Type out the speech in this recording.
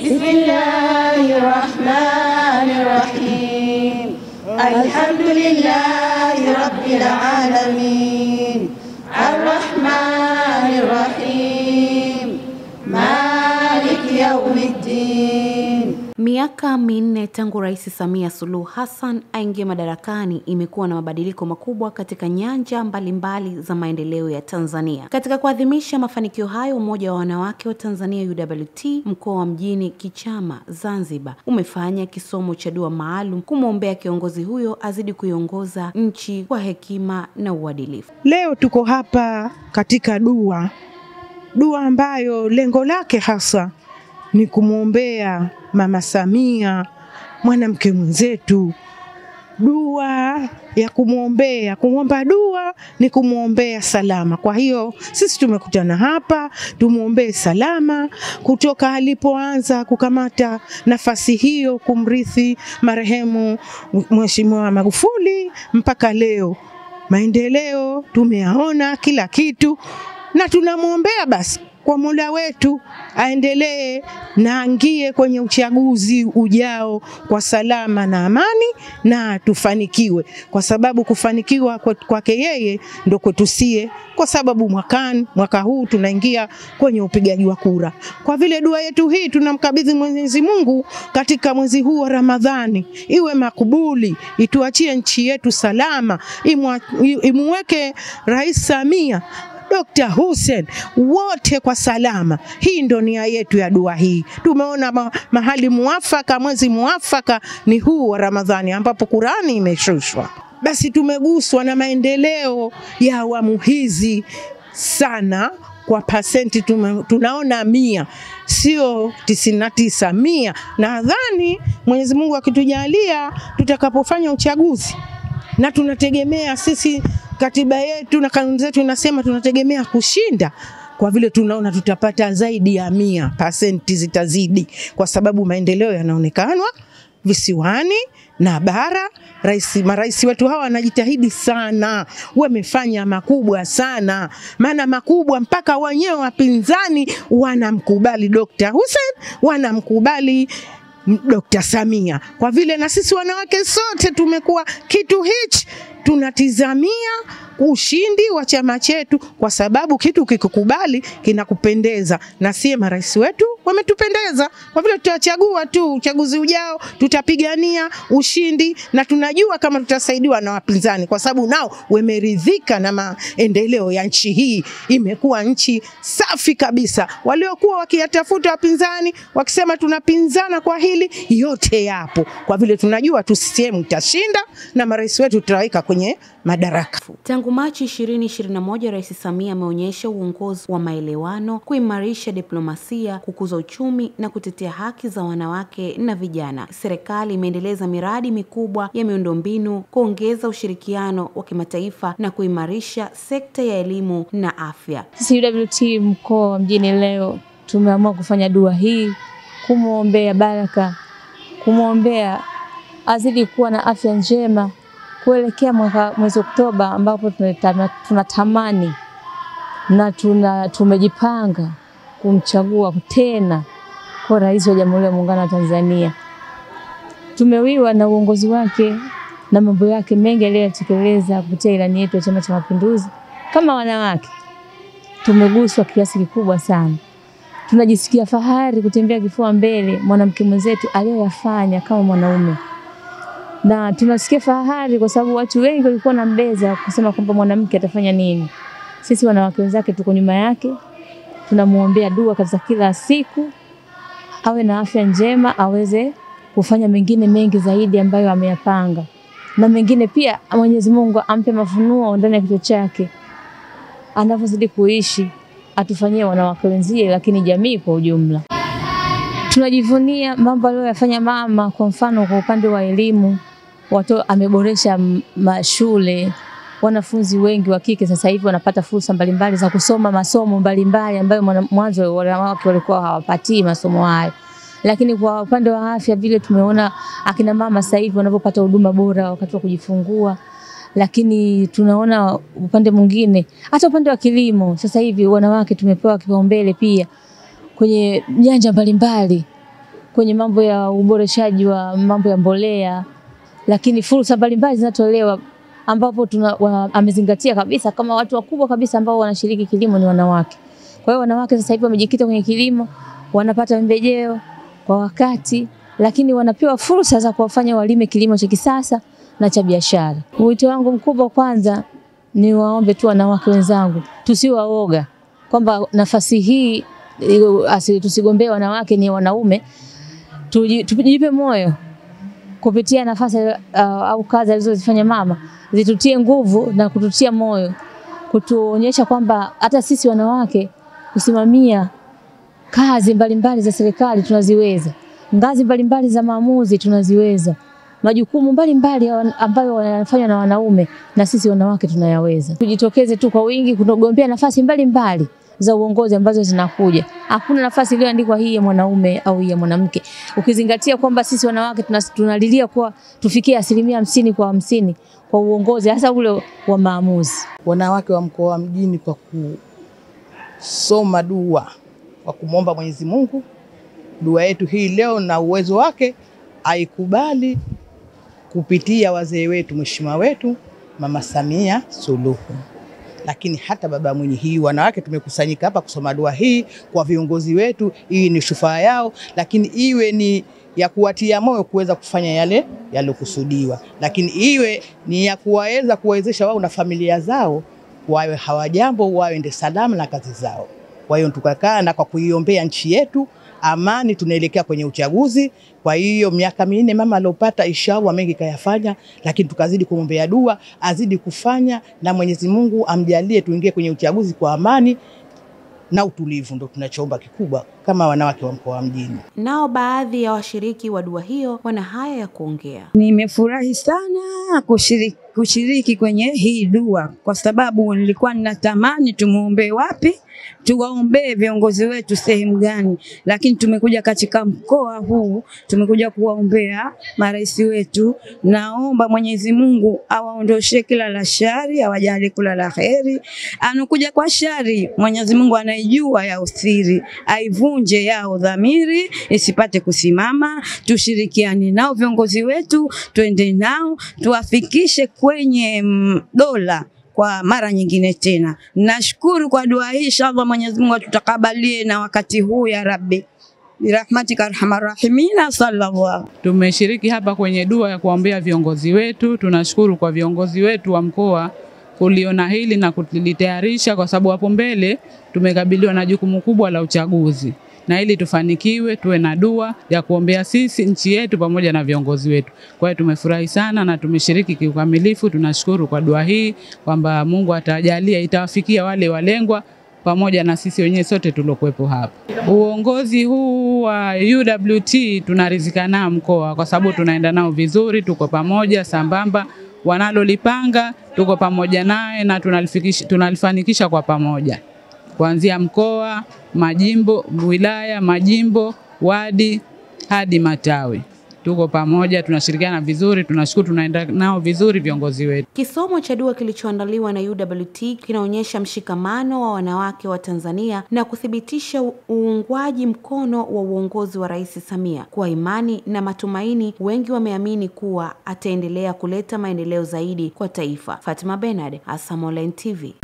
Bismillahirrahmanirrahim. Alhamdulillahi rabbil alamin. Arrahmanirrahim. Maliki yawmiddin. Miaka minne tangu Rais Samia Suluhu Hassan aingie madarakani imekuwa na mabadiliko makubwa katika nyanja mbalimbali za maendeleo ya Tanzania. Katika kuadhimisha mafanikio hayo, Umoja wa Wanawake wa Tanzania UWT mkoa wa Mjini Kichama Zanzibar umefanya kisomo cha dua maalum kumwombea kiongozi huyo azidi kuiongoza nchi kwa hekima na uadilifu. Leo tuko hapa katika dua ambayo lengo lake hasa ni kumwombea Mama Samia, mwanamke mwenzetu. Dua ya kumwomba dua ni kumwombea salama. Kwa hiyo sisi tumekutana hapa tumuombee salama kutoka alipoanza kukamata nafasi hiyo kumrithi marehemu Mheshimiwa Magufuli mpaka leo. Maendeleo tumeyaona kila kitu, na tunamwombea basi kwa Mola wetu aendelee na angie kwenye uchaguzi ujao kwa salama na amani, na tufanikiwe, kwa sababu kufanikiwa kwake yeye ndio kwetu sie, kwa sababu mwaka huu tunaingia kwenye upigaji wa kura. Kwa vile dua yetu hii tunamkabidhi Mwenyezi Mungu katika mwezi huu wa Ramadhani, iwe makubuli, ituachie nchi yetu salama, imuweke Rais Samia, Dr. Hussein wote kwa salama. Hii ndio nia yetu ya dua hii. Tumeona mahali muafaka, mwezi muafaka ni huu wa Ramadhani ambapo Qurani imeshushwa. Basi tumeguswa na maendeleo ya awamu hizi sana. Kwa pasenti tunaona 100, sio 99, 100. Nadhani Mwenyezi Mungu akitujalia tutakapofanya uchaguzi, na tunategemea sisi, katiba yetu na kanuni zetu inasema tunategemea kushinda, kwa vile tunaona tutapata zaidi ya 100%, zitazidi, kwa sababu maendeleo yanaonekana visiwani na bara. Marais wetu hawa wanajitahidi sana, wamefanya makubwa sana, maana makubwa mpaka wenyewe wapinzani wanamkubali Dr. Hussein, wanamkubali Dr. Samia. Kwa vile na sisi wanawake sote tumekuwa kitu hichi, tunatizamia ushindi wa chama chetu, kwa sababu kitu kikukubali kinakupendeza, na sie marais wetu wametupendeza. Kwa vile tutachagua tu uchaguzi ujao, tutapigania ushindi, na tunajua kama tutasaidiwa na wapinzani, kwa sababu nao wameridhika na maendeleo ya nchi hii. Imekuwa nchi safi kabisa. Waliokuwa wakiyatafuta wapinzani wakisema tunapinzana kwa hili, yote yapo. Kwa vile tunajua tu CCM itashinda na marais wetu tutaweka kwenye madaraka. Tangu Machi 2021, Rais Samia ameonyesha uongozi wa maelewano, kuimarisha diplomasia, kukuza uchumi na kutetea haki za wanawake na vijana. Serikali imeendeleza miradi mikubwa ya miundombinu, kuongeza ushirikiano wa kimataifa na kuimarisha sekta ya elimu na afya. Sisi UWT mkoa wa Mjini leo tumeamua kufanya dua hii kumwombea baraka, kumwombea azidi kuwa na afya njema kuelekea mwezi Oktoba, ambapo tunatamani na tumejipanga kumchagua tena kwa rais wa Jamhuri ya Muungano wa Tanzania. Tumewiwa na uongozi wake na mambo yake mengi aliyotekeleza kupitia ilani yetu ya Chama cha Mapinduzi. Kama wanawake tumeguswa kiasi kikubwa sana. Tunajisikia fahari kutembea kifua mbele mwanamke mwenzetu aliyoyafanya kama mwanaume. Na tunasikia fahari kwa sababu watu wengi walikuwa na mbeza kusema kwamba mwanamke atafanya nini. Sisi wanawake wenzake tuko nyuma yake. Tunamuombea dua katika kila siku, awe na afya njema, aweze kufanya mengine mengi zaidi ambayo ameyapanga. Na mengine pia Mwenyezi Mungu ampe mafunuo ndani ya kichwa chake. Anapozidi kuishi atufanyie wanawake wenzie, lakini jamii kwa ujumla. Tunajivunia mambo aliyoyafanya mama. Kwa mfano kwa upande wa elimu, ameboresha mashule. Wanafunzi wengi wa kike sasa hivi wanapata fursa mbalimbali za kusoma masomo mbalimbali ambayo mwanzo wanawake walikuwa hawapati masomo hayo. Lakini kwa upande wa afya vile tumeona akina mama sasa hivi wanapopata huduma bora wakati wa kujifungua. Lakini tunaona upande mwingine hata upande wa kilimo sasa hivi wanawake tumepewa kipaumbele pia kwenye nyanja mbalimbali. kwenye mambo ya uboreshaji wa mambo ya mbolea, lakini fursa mbalimbali zinatolewa ambapo amezingatia kabisa kama watu wakubwa kabisa ambao wanashiriki kilimo ni wanawake. Kwa hiyo wanawake sasa hivi wamejikita kwenye kilimo, wanapata pembejeo kwa wakati, lakini wanapewa fursa za kuwafanya walime kilimo cha kisasa na cha biashara. Wito wangu mkubwa kwanza ni waombe tu wanawake wenzangu, tusiwaoga kwamba nafasi hii tusigombee wanawake ni wanaume. Tujipe moyo kupitia nafasi au kazi alizozifanya mama, zitutie nguvu na kututia moyo, kutuonyesha kwamba hata sisi wanawake kusimamia kazi mbalimbali za serikali tunaziweza, ngazi mbalimbali za maamuzi tunaziweza, majukumu mbalimbali ambayo wanafanywa na wanaume na sisi wanawake tunayaweza. Tujitokeze tu kwa wingi kugombea nafasi mbalimbali za uongozi ambazo zinakuja. Hakuna nafasi iliyoandikwa hii ya mwanaume au hii ya mwanamke. Ukizingatia kwamba sisi wanawake tunalilia kwa tufikie 50% kwa 50 kwa uongozi hasa ule wa maamuzi. Wanawake wa mkoa wa Mjini kwa kusoma dua, kwa kumwomba Mwenyezi Mungu dua yetu hii leo na uwezo wake aikubali kupitia wazee wetu, mheshimiwa wetu Mama Samia Suluhu. Lakini hata baba mwenye hii wanawake tumekusanyika hapa kusoma dua hii kwa viongozi wetu, hii ni shufaa yao, lakini iwe ni ya kuwatia moyo kuweza kufanya yale yalokusudiwa, lakini iwe ni ya kuwaweza kuwezesha wao na familia zao wawe hawajambo, waende salama na kazi zao. Kwa hiyo tukakaa na kwa kuiombea nchi yetu amani, tunaelekea kwenye uchaguzi. Kwa hiyo miaka 4 mama alopata inshallah mengi kayafanya, lakini tukazidi kumwombea dua azidi kufanya na Mwenyezi Mungu amjalie tuingie kwenye uchaguzi kwa amani na utulivu, ndio tunachoomba kikubwa kama wanawake wa mkoa wa Mjini. Nao baadhi ya washiriki wa dua hiyo wana haya ya kuongea. Nimefurahi sana kushiriki kwenye hii dua kwa sababu nilikuwa ninatamani tumuombe wapi, tuwaombee viongozi wetu sehemu gani, lakini tumekuja katika mkoa huu, tumekuja kuwaombea marais wetu. Naomba Mwenyezi Mungu awaondoshe kila la shari, awajalie kula la kheri. Anokuja kwa shari, Mwenyezi Mungu anaijua ya usiri, aivunje yao dhamiri isipate kusimama. Tushirikiane nao viongozi wetu, tuende nao tuwafikishe kwenye dola kwa mara nyingine tena. Nashukuru kwa dua hii, inshallah Mwenyezi Mungu atutakabalie na wakati huu ya Rabbi. Birahmatika arhamar rahimina sallallahu. Tumeshiriki hapa kwenye dua ya kuombea viongozi wetu. Tunashukuru kwa viongozi wetu wa mkoa kuliona hili na kulitayarisha, kwa sababu hapo mbele tumekabiliwa na jukumu kubwa la uchaguzi. Na ili tufanikiwe tuwe na dua ya kuombea sisi nchi yetu pamoja na viongozi wetu. Kwa hiyo tumefurahi sana na tumeshiriki kiukamilifu. Tunashukuru kwa dua hii kwamba Mungu atajalia itawafikia wale walengwa pamoja na sisi wenyewe sote tulokuepo hapa. Uongozi huu wa UWT tunaridhika nao mkoa kwa sababu tunaenda nao vizuri, tuko pamoja sambamba, wanalolipanga tuko pamoja naye na tunalifanikisha kwa pamoja. Kuanzia mkoa, majimbo, wilaya, majimbo, wadi hadi matawi. Tuko pamoja, tunashirikiana vizuri, tunashukuru tunaenda nao vizuri viongozi wetu. Kisomo cha dua kilichoandaliwa na UWT kinaonyesha mshikamano wa wanawake wa Tanzania na kuthibitisha uungwaji mkono wa uongozi wa Rais Samia. Kwa imani na matumaini, wengi wameamini kuwa ataendelea kuleta maendeleo zaidi kwa taifa. Fatima Bernard, ASAM Online TV.